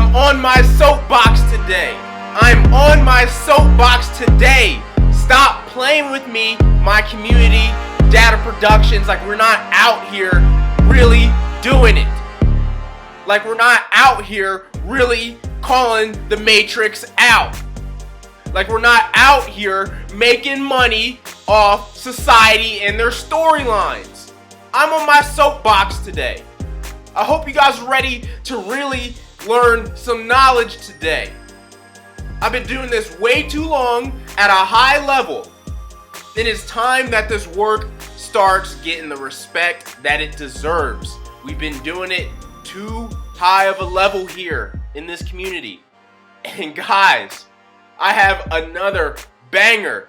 I'm on my soapbox today. I'm on my soapbox today. Stop playing with me, my community, D.A.T.A Productions, like we're not out here really doing it. Like we're not out here really calling the Matrix out. Like we're not out here making money off society and their storylines. I'm on my soapbox today. I hope you guys are ready to really learn some knowledge today. I've been doing this way too long at a high level. It is time that this work starts getting the respect that it deserves. We've been doing it too high of a level here in this community. And guys, I have another banger.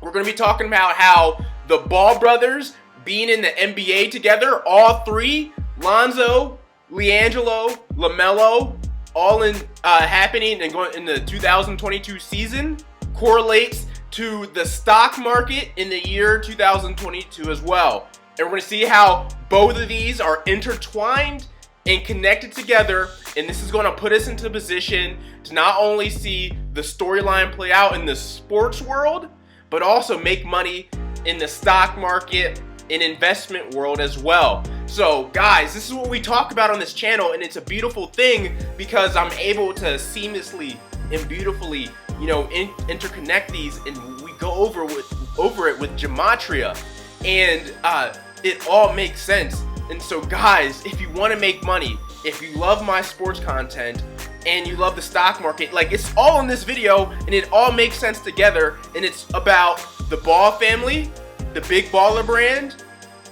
We're going to be talking about how the Ball brothers being in the NBA together, all three, Lonzo, LiAngelo, LaMelo, all in happening and going in the 2022 season, correlates to the stock market in the year 2022 as well. And we're going to see how both of these are intertwined and connected together, and this is going to put us into a position to not only see the storyline play out in the sports world, but also make money in the stock market and investment world as well. So guys, this is what we talk about on this channel, and it's a beautiful thing because I'm able to seamlessly and beautifully, you know, interconnect these, and we go over it with Gematria, and it all makes sense. And so guys, if you want to make money, if you love my sports content and you love the stock market, like it's all in this video and it all makes sense together, and it's about the Ball family, the Big Baller brand,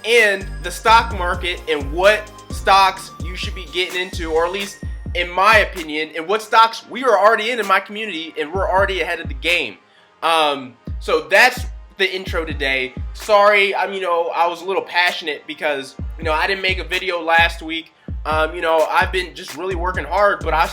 and the stock market, and what stocks you should be getting into, or at least in my opinion, and what stocks we are already in my community, and we're already ahead of the game. So that's the intro today. Sorry, I was a little passionate because, I didn't make a video last week. I've been just really working hard, but I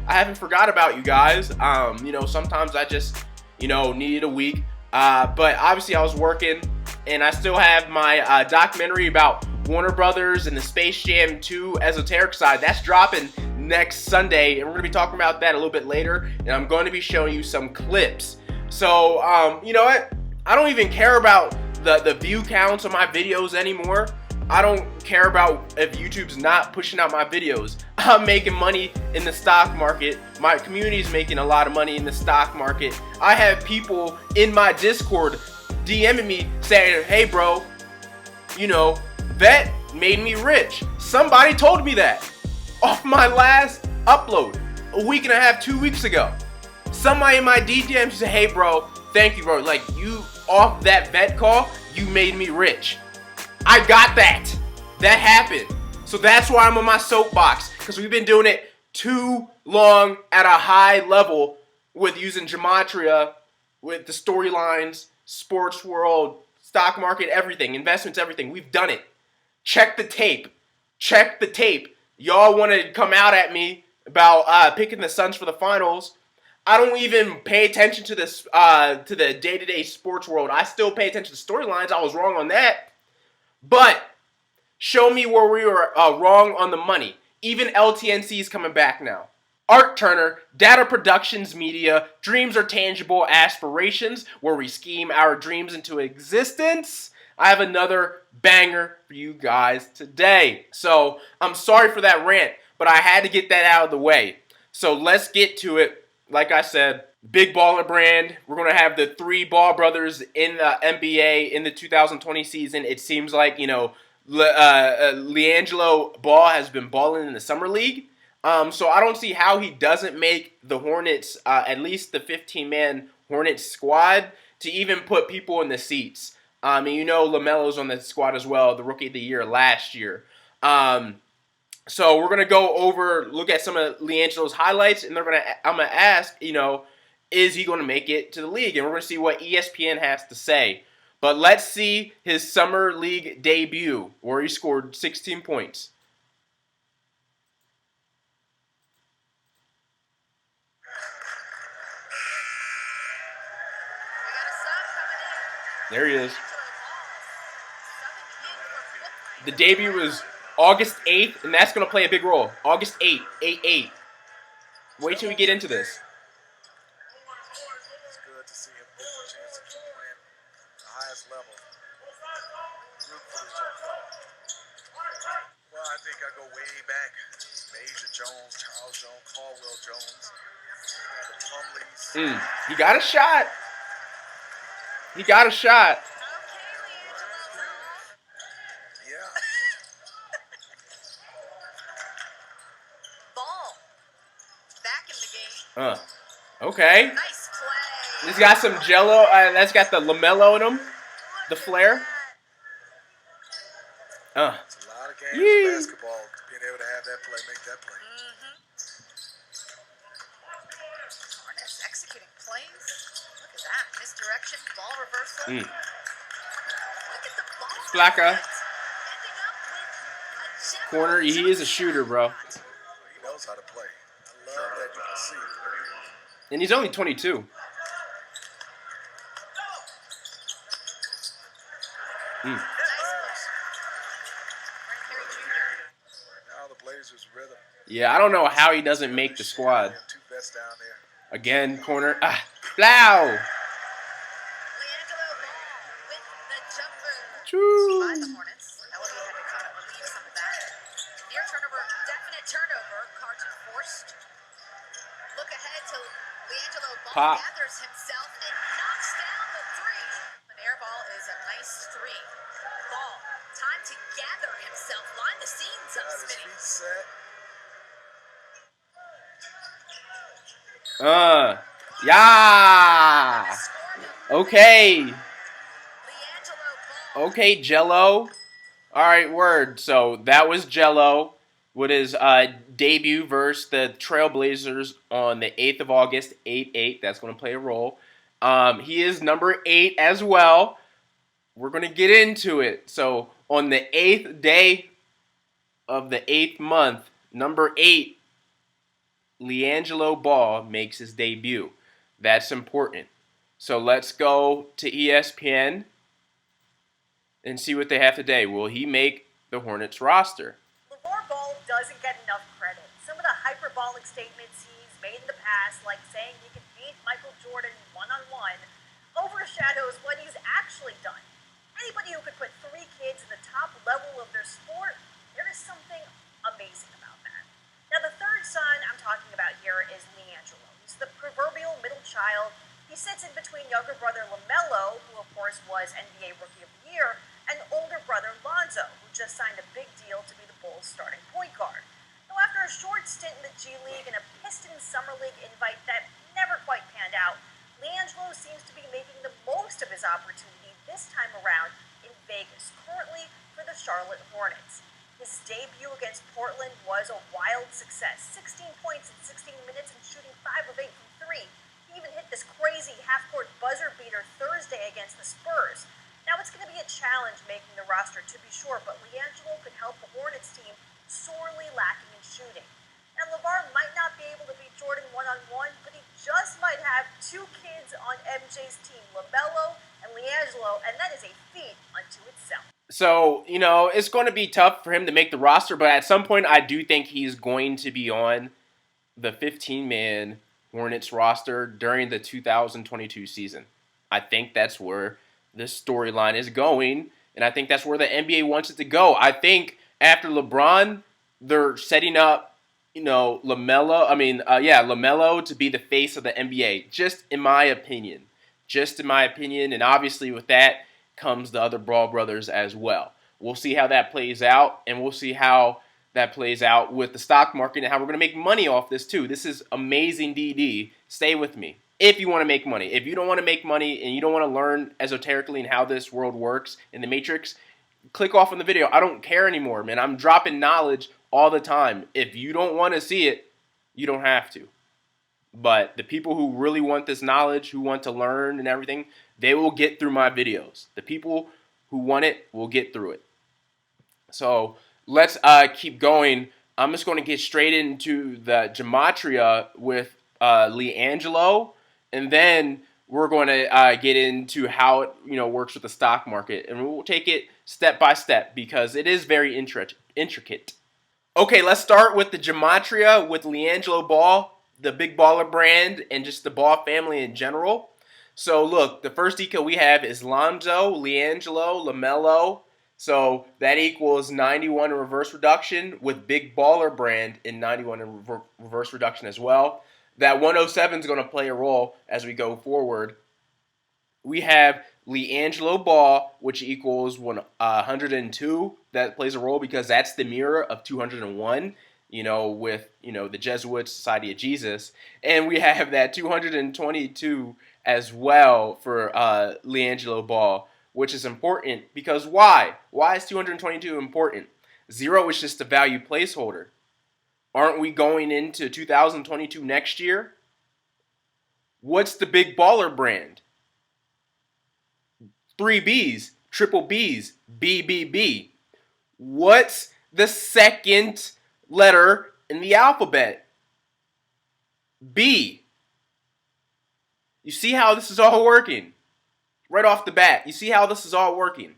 haven't forgot about you guys. Sometimes I just, needed a week. But obviously I was working, and I still have my documentary about Warner Brothers and the Space Jam 2 esoteric side. That's dropping next Sunday, and we're going to be talking about that a little bit later, and I'm going to be showing you some clips. So, you know what? I don't even care about the view counts on my videos anymore. I don't care about if YouTube's not pushing out my videos. I'm making money in the stock market. My community's making a lot of money in the stock market. I have people in my Discord DMing me saying, hey bro, that made me rich. Somebody told me that off my last upload a week and a half, 2 weeks ago. Somebody in my DMs said, hey bro, thank you bro. Like, you off that vet call, you made me rich. I got that. That happened. So that's why I'm on my soapbox, because we've been doing it too long at a high level with using Gematria, with the storylines, sports world, stock market, everything, investments, everything. We've done it. Check the tape. Check the tape. Y'all want to come out at me about picking the Suns for the finals. I don't even pay attention to this to the day-to-day sports world. I still pay attention to storylines. I was wrong on that. But show me where we were wrong on the money. Even LTNC is coming back now. Art Turner, D.A.T.A Productions Media, Dreams Are Tangible Aspirations, where we scheme our dreams into existence. I have another banger for you guys today. So I'm sorry for that rant, but I had to get that out of the way. So let's get to it. Like I said, Big Baller brand. We're going to have the three Ball brothers in the NBA in the 2020 season. It seems like, LiAngelo Ball has been balling in the summer league. So I don't see how he doesn't make the Hornets, at least the 15-man Hornets squad, to even put people in the seats. LaMelo's on the squad as well, the Rookie of the Year last year. So we're going to look at some of LiAngelo's highlights, and I'm going to ask, is he going to make it to the league? And we're going to see what ESPN has to say. But let's see his summer league debut, where he scored 16 points. There he is. The debut was August 8th, and that's going to play a big role. August 8th, 8-8. Wait till we get into this. It's good to see him get a chance to keep playing the highest level. Root for this young fella. Well, I think I go way back. Major Jones, Charles Jones, Caldwell Jones, the Plumleys. He got a shot. He got a shot. Yeah. Ball. Back in the game. Okay. Nice play. He's got some jello. That's got the LaMelo in him. The flare. It's a lot of games of basketball being able to have that play, make that play. Hornets executing plays. Look at that. Misdirection. Ball reversal. Look at the ball. Flacca. Ending up with a Corner. He is a shooter, bro. He knows how to play. I love that you can see. And he's only 22. Now the Blazers rhythm. Yeah, I don't know how he doesn't make the squad. Two best down there. Again, corner. Blau. Leandro Ball with the jumper. Choo. By the Hornets. LA had to kind of relieve some of that. Near turnover, definite turnover. Carton forced. Look ahead to Leandro Ball. Pop. Gathers himself and knocks down the three. An air ball is a nice three. Ball. Time to gather himself. Line the scenes up, Got his Smitty. feet set. Yeah. Okay. Leandro Ball. Okay, Jello. All right, word. So that was Jello with his debut versus the Trailblazers on the 8th of August, 8-8. That's going to play a role. He is number 8 as well. We're going to get into it. So on the 8th day of the 8th month, number 8, LiAngelo Ball makes his debut. That's important. So let's go to ESPN and see what they have today. Will he make the Hornets roster? LeVar Ball doesn't get enough credit. Some of the hyperbolic statements he's made in the past, like saying he could beat Michael Jordan one-on-one, overshadows what he's actually done. Anybody who could put 3 kids in the top level of their sport, there is something amazing about that. Now, the third son I'm talking about here is LiAngelo. He's the proverbial middle child. He sits in between younger brother LaMelo, who of course was NBA Rookie of the Year, and older brother Lonzo, who just signed a big deal to be the Bulls' starting point guard. Now, after a short stint in the G League and a Pistons Summer League invite that never quite panned out, LiAngelo seems to be making the most of his opportunity this time around in Vegas, currently for the Charlotte Hornets. His debut against Portland was a wild success. 16 points in 16 minutes and shooting 5 of 8 from 3. He even hit this crazy half-court buzzer beater Thursday against the Spurs. Now, it's going to be a challenge making the roster, to be sure, but LiAngelo could help the Hornets team sorely lacking in shooting. Now, LeVar might not be able to beat Jordan one-on-one, but he just might have 2 kids on MJ's team, LaMelo and LiAngelo, and that is a feat unto itself. So, it's going to be tough for him to make the roster, but at some point I do think he's going to be on the 15-man Hornets roster during the 2022 season. I think that's where this storyline is going, and I think that's where the NBA wants it to go. I think after LeBron, they're setting up, LaMelo to be the face of the NBA, just in my opinion. And obviously with that comes the other Brawl brothers as well. We'll see how that plays out, and we'll see how that plays out with the stock market and how we're going to make money off this too. This is amazing, DD. Stay with me if you want to make money. If you don't want to make money and you don't want to learn esoterically and how this world works in the Matrix, click off on the video. I don't care anymore, man. I'm dropping knowledge all the time. If you don't want to see it, you don't have to. But the people who really want this knowledge, who want to learn and everything, they will get through my videos. The people who want it will get through it. So let's keep going. I'm just going to get straight into the Gematria with LiAngelo, and then we're going to get into how it works with the stock market, and we'll take it step by step because it is very intricate. Okay, let's start with the Gematria with LiAngelo Ball. the Big Baller brand and just the Ball family in general. So look, the first eco we have is Lonzo, LiAngelo, LaMelo. So that equals 91 in reverse reduction with Big Baller brand in 91 in reverse reduction as well. That 107 is going to play a role as we go forward. We have LiAngelo Ball, which equals 102. That plays a role because that's the mirror of 201, with, the Jesuit Society of Jesus. And we have that 222 as well for LiAngelo Ball, which is important because why? Why is 222 important? 0 is just a value placeholder. Aren't we going into 2022 next year? What's the Big Baller brand? 3 B's, triple B's, BBB. What's the second letter in the alphabet? B. You see how this is all working? Right off the bat, you see how this is all working?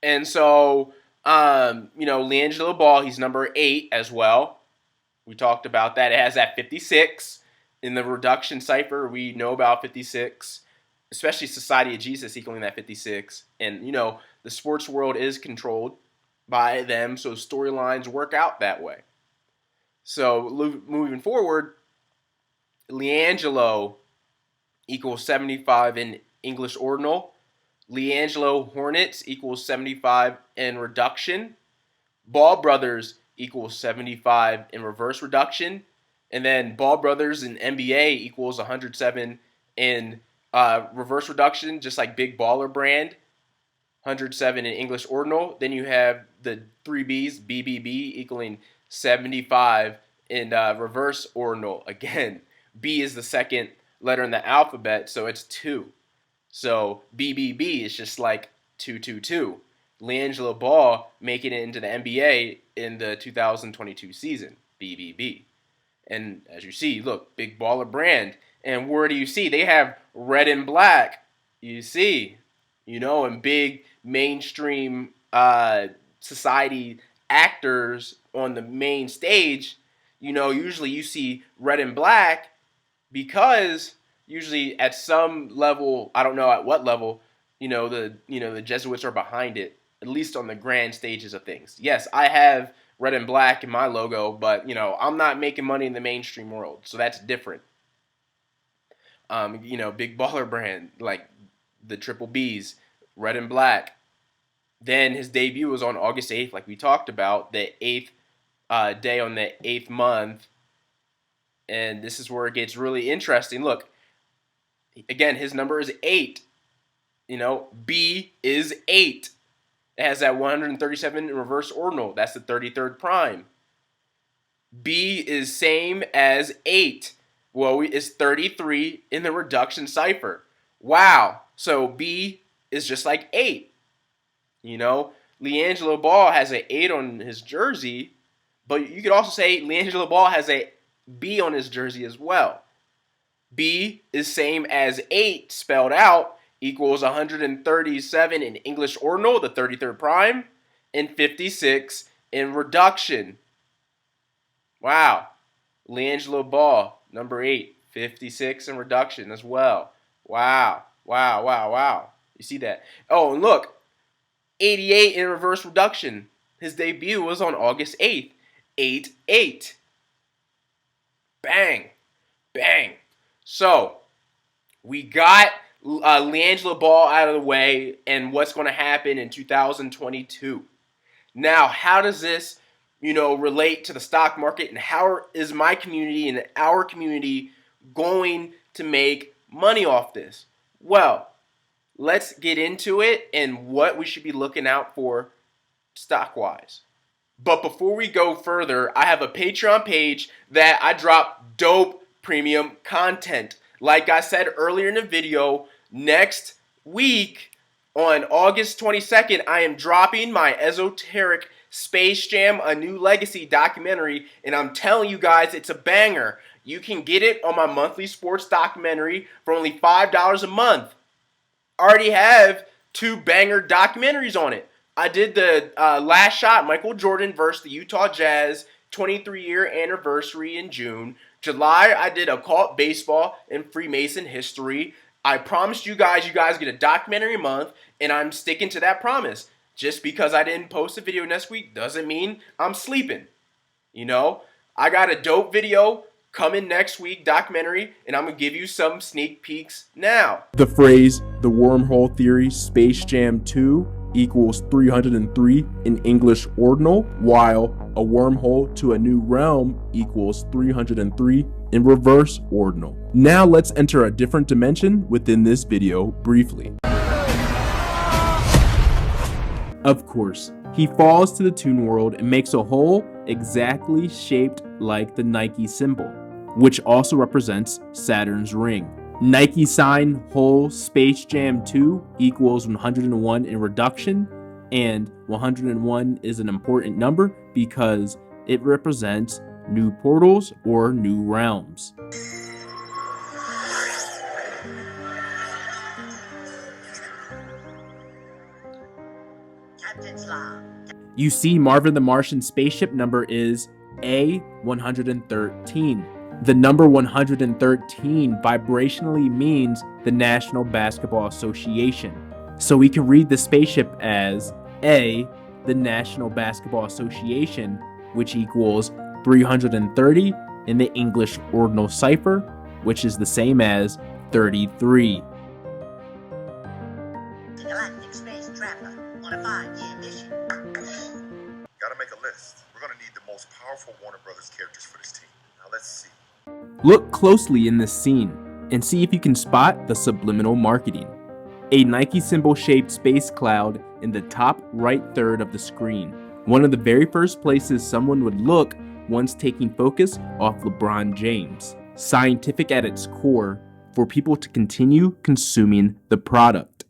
And so, LiAngelo Ball, he's number 8 as well. We talked about that. It has that 56. In the reduction cipher, we know about 56. Especially Society of Jesus equaling that 56. And, the sports world is controlled by them, so storylines work out that way. So, moving forward, LiAngelo equals 75 in English ordinal. LiAngelo Hornets equals 75 in reduction. Ball Brothers equals 75 in reverse reduction. And then Ball Brothers in NBA equals 107 in reverse reduction, just like Big Baller brand, 107 in English ordinal. Then you have the 3 B's, BBB, equaling 75 in reverse ordinal. Again, B is the second letter in the alphabet, so it's 2. So BBB is just like 222. LiAngelo Ball making it into the NBA in the 2022 season, BBB. And as you see, look, Big Baller brand. And where do you see? They have red and black, you see, and big mainstream society actors on the main stage, usually you see red and black because usually at some level, I don't know at what level, the Jesuits are behind it, at least on the grand stages of things. Yes, I have red and black in my logo, but I'm not making money in the mainstream world, so that's different. Big Baller brand, like the triple B's, red and black. Then his debut was on August 8th, like we talked about, the 8th day on the 8th month. And this is where it gets really interesting. Look, again, his number is 8. B is 8. It has that 137 in reverse ordinal. That's the 33rd prime. B is same as 8. Well, it's 33 in the reduction cipher. Wow. So B is just like 8. LiAngelo Ball has an 8 on his jersey, but you could also say LiAngelo Ball has a B on his jersey as well. B is same as 8 spelled out equals 137 in English ordinal, the 33rd prime, and 56 in reduction. Wow. LiAngelo Ball, number 8, 56 in reduction as well. Wow. Wow, wow, wow. You see that? Oh, and look, 88 in reverse reduction. His debut was on August 8th. 8-8. Bang. Bang. So, we got LiAngelo Ball out of the way and what's going to happen in 2022. Now, how does this, relate to the stock market, and how is my community and our community going to make money off this? Well, let's get into it and what we should be looking out for stock-wise. But before we go further, I have a Patreon page that I drop dope premium content. Like I said earlier in the video, next week on August 22nd, I am dropping my esoteric Space Jam: A New Legacy documentary, and I'm telling you guys, it's a banger. You can get it on my monthly sports documentary for only $5 a month. I already have 2 banger documentaries on it. I did the Last Shot, Michael Jordan versus the Utah Jazz 23-year anniversary in June. July, I did occult baseball and Freemason history. I promised you guys get a documentary a month, and I'm sticking to that promise. Just because I didn't post a video next week doesn't mean I'm sleeping. You know, I got a dope video coming next week, documentary, and I'm going to give you some sneak peeks now. The phrase, the wormhole theory, Space Jam 2 equals 303 in English ordinal, while a wormhole to a new realm equals 303 in reverse ordinal. Now let's enter a different dimension within this video briefly. Of course, he falls to the Toon World and makes a hole exactly shaped like the Nike symbol, which also represents Saturn's ring. Nike sign hole Space Jam 2 equals 101 in reduction, and 101 is an important number because it represents new portals or new realms. You see, Marvin the Martian spaceship number is A113. The number 113 vibrationally means the National Basketball Association. So we can read the spaceship as A, the National Basketball Association, which equals 330 in the English ordinal cipher, which is the same as 33. The Galactic Space Traveler on a 5-year mission. Gotta make a list. We're gonna need the most powerful Warner Brothers characters for this team. Now let's see. Look closely in this scene and see if you can spot the subliminal marketing. A Nike symbol shaped space cloud in the top right third of the screen. One of the very first places someone would look once taking focus off LeBron James. Scientific at its core for people to continue consuming the product.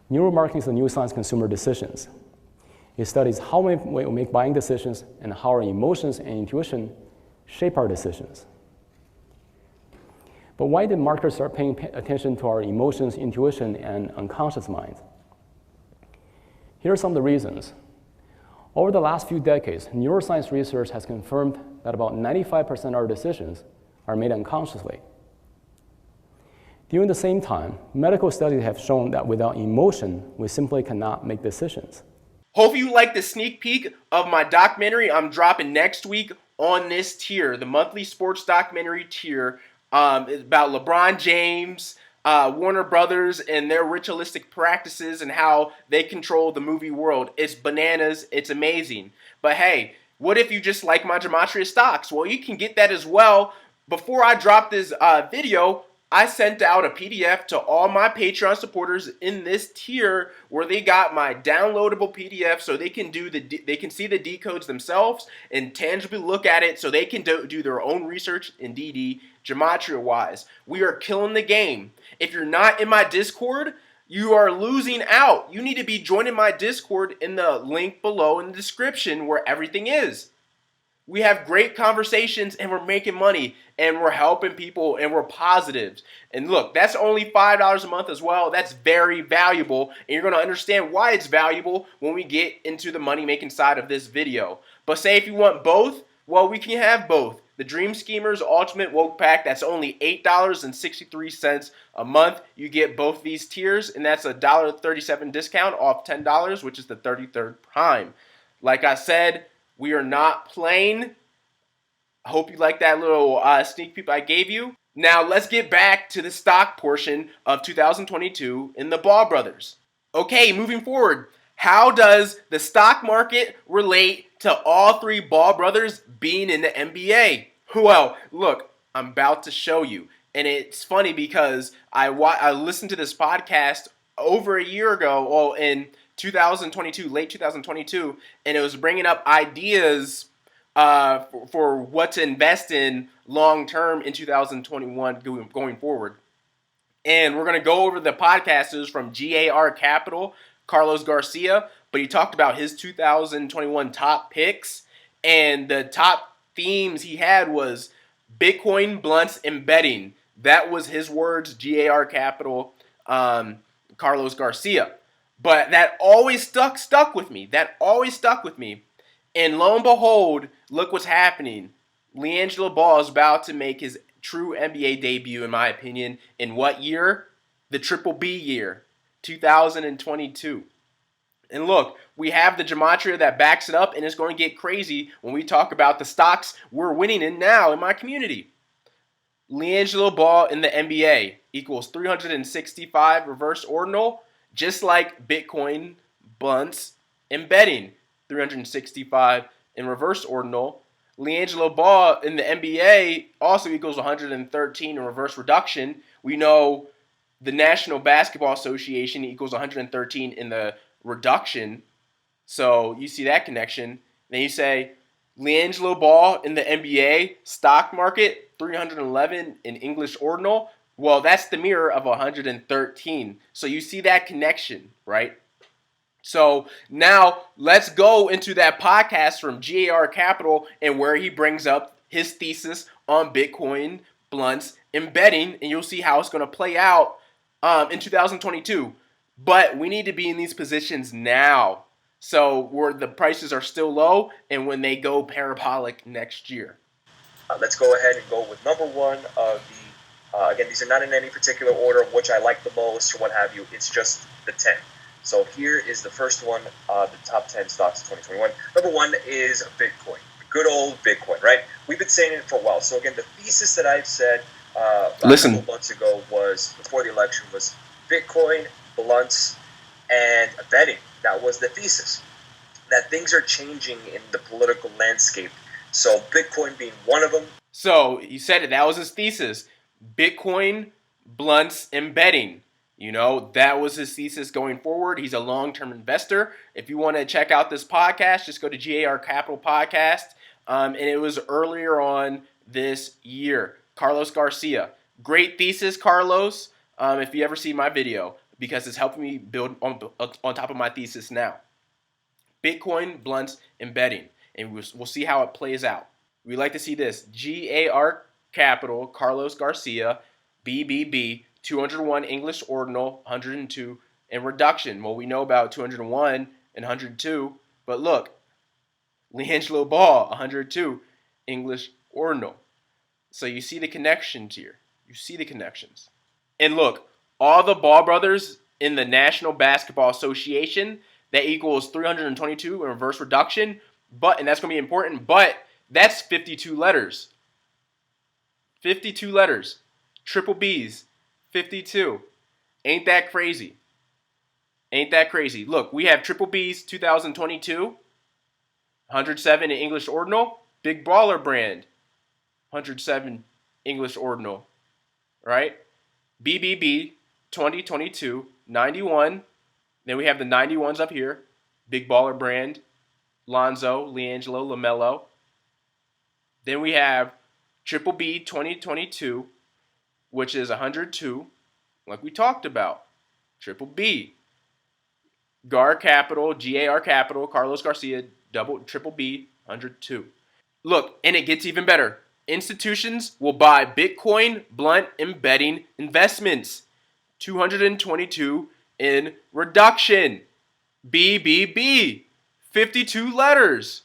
Neuromarketing is the new science consumer decisions. It studies how we make buying decisions and how our emotions and intuition shape our decisions. But why did marketers start paying attention to our emotions, intuition, and unconscious mind? Here are some of the reasons. Over the last few decades, neuroscience research has confirmed that about 95% of our decisions are made unconsciously. During the same time, medical studies have shown that without emotion, we simply cannot make decisions. Hope you like the sneak peek of my documentary I'm dropping next week on this tier, the monthly sports documentary tier. It's about LeBron James, Warner Brothers, and their ritualistic practices and how they control the movie world. It's bananas. It's amazing. But hey, what if you just like my Gematria stocks? Well, you can get that as well. Before I drop this video, I sent out a PDF to all my Patreon supporters in this tier where they got my downloadable PDF so they can see the decodes themselves and tangibly look at it so they can do their own research in DD Gematria wise. We are killing the game. If you're not in my Discord, you are losing out. You need to be joining my Discord in the link below in the description where everything is. We have great conversations and we're making money and we're helping people and we're positives. And look, that's only $5 a month as well. That's very valuable. And you're going to understand why it's valuable when we get into the money making side of this video. But say if you want both, well, we can have both. The Dream Schemers Ultimate Woke Pack, that's only $8.63 a month. You get both these tiers and that's a $1.37 discount off $10, which is the 33rd Prime. Like I said, we are not playing. I hope you like that little sneak peek I gave you. Now let's get back to the stock portion of 2022 in the Ball Brothers. Okay, moving forward. How does the stock market relate to all three Ball Brothers being in the NBA? Well, look, I'm about to show you. And it's funny because I listened to this podcast over a year ago, well, in 2022, late 2022, and it was bringing up ideas for what to invest in long term in 2021 going forward. And we're going to go over the podcasters from D.A.T.A. Capital, Carlos Garcia, but he talked about his 2021 top picks, and the top themes he had was Bitcoin, blunts, and betting. That was his words, D.A.T.A. Capital, Carlos Garcia. But that always stuck with me. That always stuck with me. And lo and behold, look what's happening. LiAngelo Ball is about to make his true NBA debut, in my opinion, in what year? The Triple B year, 2022. And look, we have the Gematria that backs it up, and it's going to get crazy when we talk about the stocks we're winning in now in my community. LiAngelo Ball in the NBA equals 365 reverse ordinal, just like Bitcoin, blunts, and betting. 365 in reverse ordinal. LiAngelo Ball in the NBA also equals 113 in reverse reduction. We know the National Basketball Association equals 113 in the reduction. So you see that connection. Then you say LiAngelo Ball in the NBA stock market, 311 in English ordinal. Well, that's the mirror of 113. So you see that connection, right? So now let's go into that podcast from GAR Capital and where he brings up his thesis on Bitcoin, blunts, and betting, and you'll see how it's going to play out in 2022. But we need to be in these positions now, so where the prices are still low and when they go parabolic next year. Let's go ahead and go with number one of the, again, these are not in any particular order of which I like the most or what have you. It's just the 10. So here is the first one, the top 10 stocks of 2021. Number one is Bitcoin, good old Bitcoin, right? We've been saying it for a while. So again, the thesis that I've said a couple of months ago was, before the election, was Bitcoin, blunts, and betting. That was the thesis. That things are changing in the political landscape. So Bitcoin being one of them. So he said it. That was his thesis. Bitcoin, blunts, and betting. You know, that was his thesis going forward. He's a long-term investor. If you want to check out this podcast, just go to GAR Capital Podcast. And it was earlier on this year. Carlos Garcia. Great thesis, Carlos, if you ever see my video, because it's helping me build on top of my thesis now. Bitcoin, blunts, and betting. And we'll see how it plays out. We like to see this. GAR Capital, Carlos Garcia, BBB, 201 English ordinal, 102 in reduction. Well, we know about 201 and 102, but look, LiAngelo Ball, 102 English ordinal. So you see the connections here. You see the connections. And look, all the Ball brothers in the National Basketball Association, that equals 322 in reverse reduction, but, and that's going to be important, but that's 52 letters. 52 letters. Triple B's. 52. Ain't that crazy? Ain't that crazy? Look, we have Triple B's 2022. 107 in English ordinal. Big Baller brand. 107 English ordinal. Right? BBB 2022. 91. Then we have the 91s up here. Big Baller brand. Lonzo, LiAngelo, LaMelo. Then we have Triple B 2022, which is 102, like we talked about. Triple B. GAR Capital, GAR Capital, Carlos Garcia, Triple B, 102. Look, and it gets even better. Institutions will buy Bitcoin, blunt, and betting investments. 222 in reduction. BBB. 52 letters.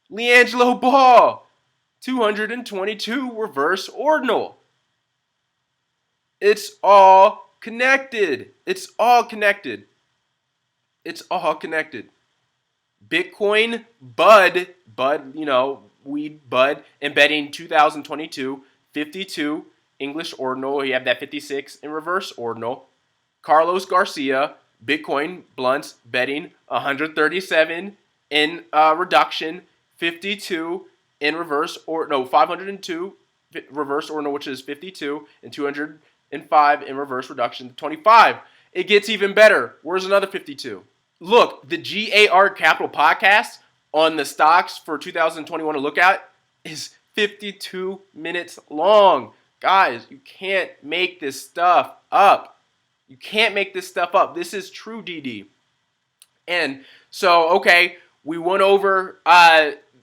LiAngelo Ball, 222 reverse ordinal. It's all connected. It's all connected. It's all connected. Bitcoin, Bud, you know, weed, Bud, embedding 2022, 52 English ordinal. You have that 56 in reverse ordinal. Carlos Garcia, Bitcoin, blunts, betting, 137 in reduction, 52 in reverse, or no, 502 reverse ordinal, which is 52, and 205 in reverse reduction, 25. It gets even better. Where's another 52? Look, the GAR Capital podcast on the stocks for 2021 to look at is 52 minutes long. Guys, you can't make this stuff up. You can't make this stuff up. This is true DD. And so, okay, we went over,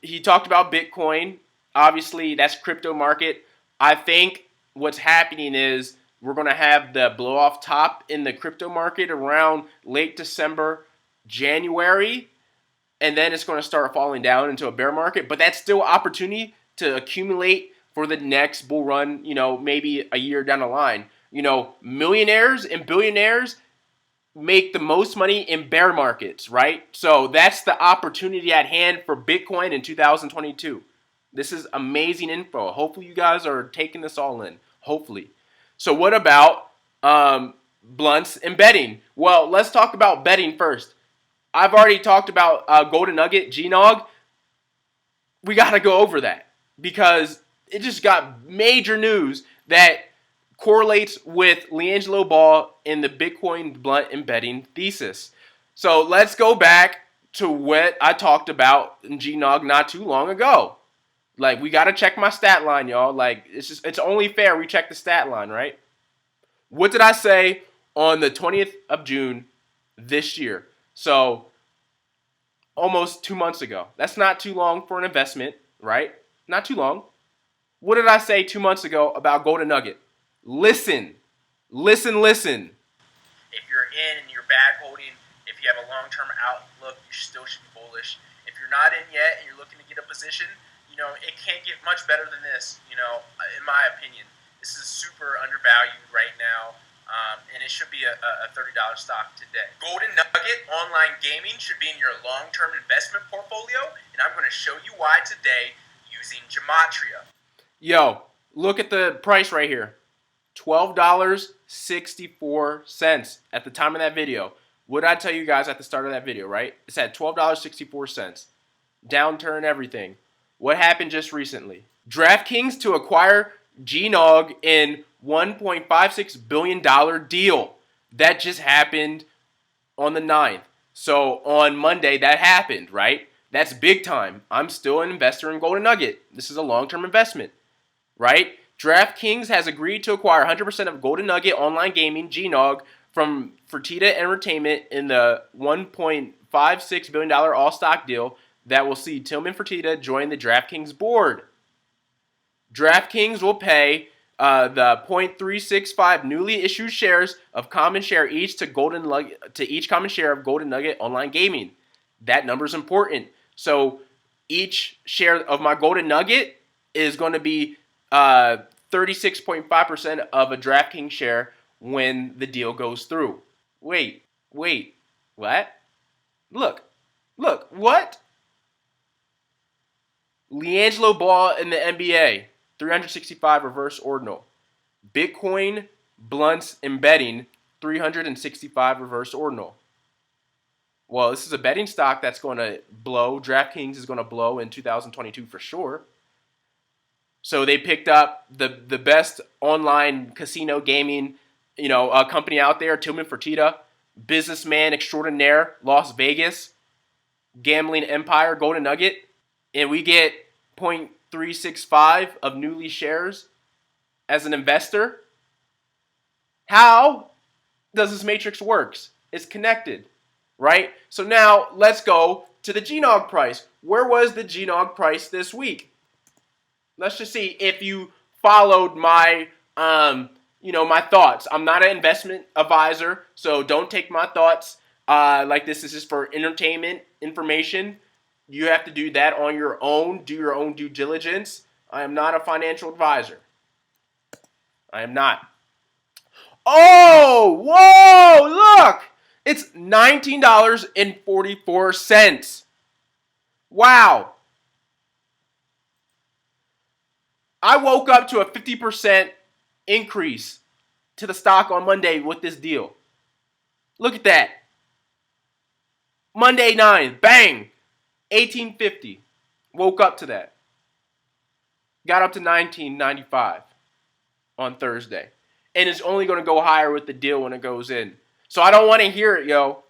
he talked about Bitcoin. Obviously, that's crypto market. I think what's happening is we're going to have the blow off top in the crypto market around late December, January. and then it's going to start falling down into a bear market. But that's still opportunity to accumulate for the next bull run, maybe a year down the line. Millionaires and billionaires make the most money in bear markets, right? So that's the opportunity at hand for Bitcoin in 2022. This is amazing info. Hopefully you guys are taking this all in. Hopefully. So what about blunts and betting? Well, let's talk about betting first. I've already talked about Golden Nugget, GNOG. We got to go over that because it just got major news that correlates with LiAngelo Ball in the Bitcoin blunt and betting thesis. So let's go back to what I talked about in GNOG not too long ago. Like, we got to check my stat line, y'all. Like, it's only fair we check the stat line, right? What did I say on the 20th of June this year? So almost 2 months ago. That's not too long for an investment, right? Not too long. What did I say 2 months ago about Golden Nugget? Listen. If you're in and you're bag holding, if you have a long-term outlook, you still should be bullish. If you're not in yet and you're looking to get a position, it can't get much better than this, in my opinion. This is super undervalued right now, and it should be a $30 stock today. Golden Nugget online gaming should be in your long-term investment portfolio, and I'm going to show you why today using Gematria. Yo, look at the price right here. $12.64 at the time of that video. What did I tell you guys at the start of that video, right? It's at $12.64. Downturn, everything. What happened just recently? DraftKings to acquire GNOG in $1.56 billion deal. That just happened on the 9th. So on Monday, that happened, right? That's big time. I'm still an investor in Golden Nugget. This is a long-term investment, right? DraftKings has agreed to acquire 100% of Golden Nugget Online Gaming, GNOG, from Fertitta Entertainment in the $1.56 billion all-stock deal that will see Tillman Fertitta join the DraftKings board. DraftKings will pay the 0.365 newly issued shares of common share each to each common share of Golden Nugget Online Gaming. That number is important. So each share of my Golden Nugget is going to be 36.5% of a DraftKings share when the deal goes through. Wait, what? Look, what? LiAngelo Ball in the NBA, 365 reverse ordinal. Bitcoin, blunts, and betting, 365 reverse ordinal. Well, this is a betting stock that's going to blow. DraftKings is going to blow in 2022 for sure. So they picked up the best online casino gaming, company out there, Tillman Fertitta, businessman extraordinaire, Las Vegas, gambling empire, Golden Nugget, and we get 0.365 of newly shares as an investor. How does this matrix works? It's connected, right? So now let's go to the GNOG price. Where was the GNOG price this week? Let's just see if you followed my, my thoughts. I'm not an investment advisor, so don't take my thoughts like this is just for entertainment information. You have to do that on your own. Do your own due diligence. I am not a financial advisor. I am not. Oh, whoa, look. It's $19.44. Wow. I woke up to a 50% increase to the stock on Monday with this deal. Look at that. Monday 9, bang, 1850. Woke up to that. Got up to 1995 on Thursday. And it's only going to go higher with the deal when it goes in. So I don't want to hear it, yo.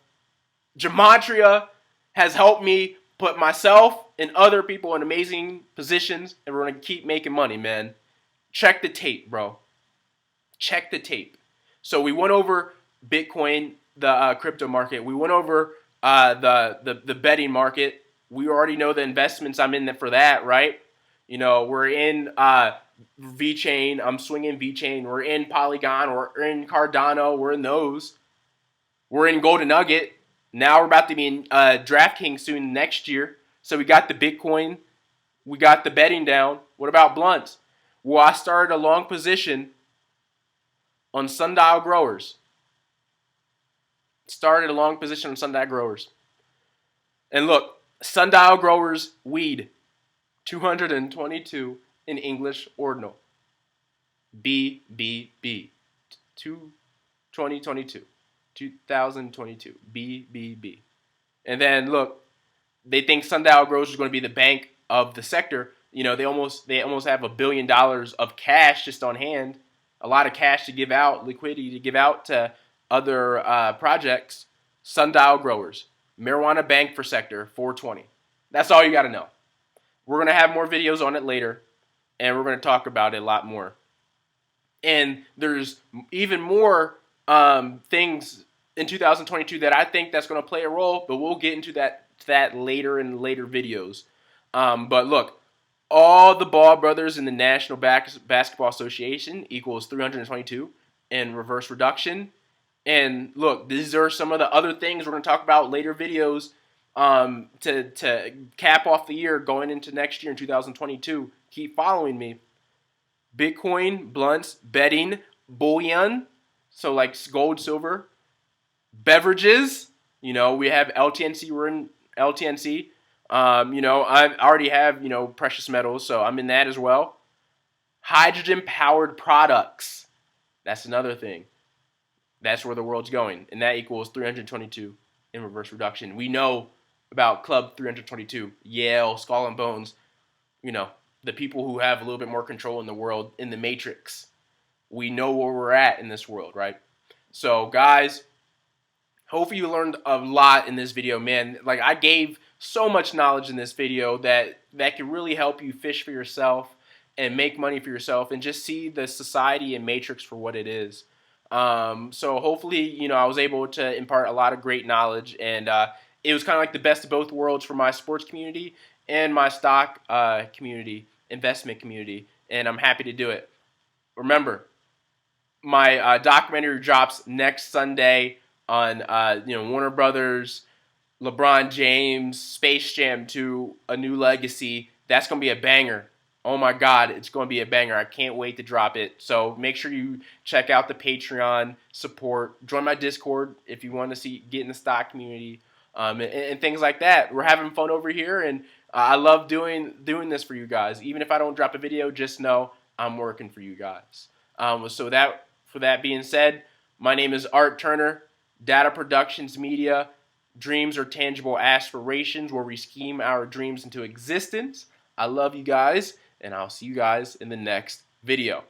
Gematria has helped me put myself and other people in amazing positions, and we're going to keep making money, man. Check the tape, bro. Check the tape. So we went over Bitcoin, the crypto market. We went over the betting market. We already know the investments I'm in for that, right? We're in VeChain. I'm swinging VeChain. We're in Polygon. We're in Cardano. We're in those. We're in Golden Nugget. Now we're about to be in DraftKings soon next year. So we got the Bitcoin. We got the betting down. What about blunts? Well, I started a long position on sundial growers. Started a long position on sundial growers. And look, sundial growers weed. 222 in English ordinal. BBB. 2022. 2022. BBB. And then look, they think sundial growers is going to be the bank of the sector. You know, they almost have $1 billion of cash just on hand. A lot of cash to give out, liquidity to give out to other projects. Sundial growers. Marijuana bank for sector 420. That's all you got to know. We're going to have more videos on it later, and we're going to talk about it a lot more. And there's even more things in 2022 that I think that's going to play a role, but we'll get into that later in later videos. But look, all the Ball brothers in the National Basketball Association equals 322 in reverse reduction. And look, these are some of the other things we're going to talk about later videos to cap off the year going into next year in 2022. Keep following me. Bitcoin, blunts, betting, bullion, so like gold, silver, beverages. You know, we have LTNC. We're in LTNC. You know, I already have, you know, precious metals, so I'm in that as well. Hydrogen-powered products. That's another thing. That's where the world's going, and that equals 322 in reverse reduction. We know about Club 322, Yale, Skull and Bones, you know, the people who have a little bit more control in the world, in the matrix. We know where we're at in this world, right? So, guys, hopefully you learned a lot in this video, man. Like, I gave so much knowledge in this video that can really help you fish for yourself and make money for yourself and just see the society and matrix for what it is. So hopefully, you know, I was able to impart a lot of great knowledge, and it was kind of like the best of both worlds for my sports community and my stock community, investment community, and I'm happy to do it. Remember, my documentary drops next Sunday on you know, Warner Brothers, LeBron James, Space Jam 2, A New Legacy. That's going to be a banger. Oh my God, it's going to be a banger. I can't wait to drop it. So make sure you check out the Patreon support. Join my Discord if you want to get in the stock community and things like that. We're having fun over here, and I love doing this for you guys. Even if I don't drop a video, just know I'm working for you guys. For that being said, my name is Art Turner, D.A.T.A Productions Media. Dreams are tangible aspirations where we scheme our dreams into existence. I love you guys, and I'll see you guys in the next video.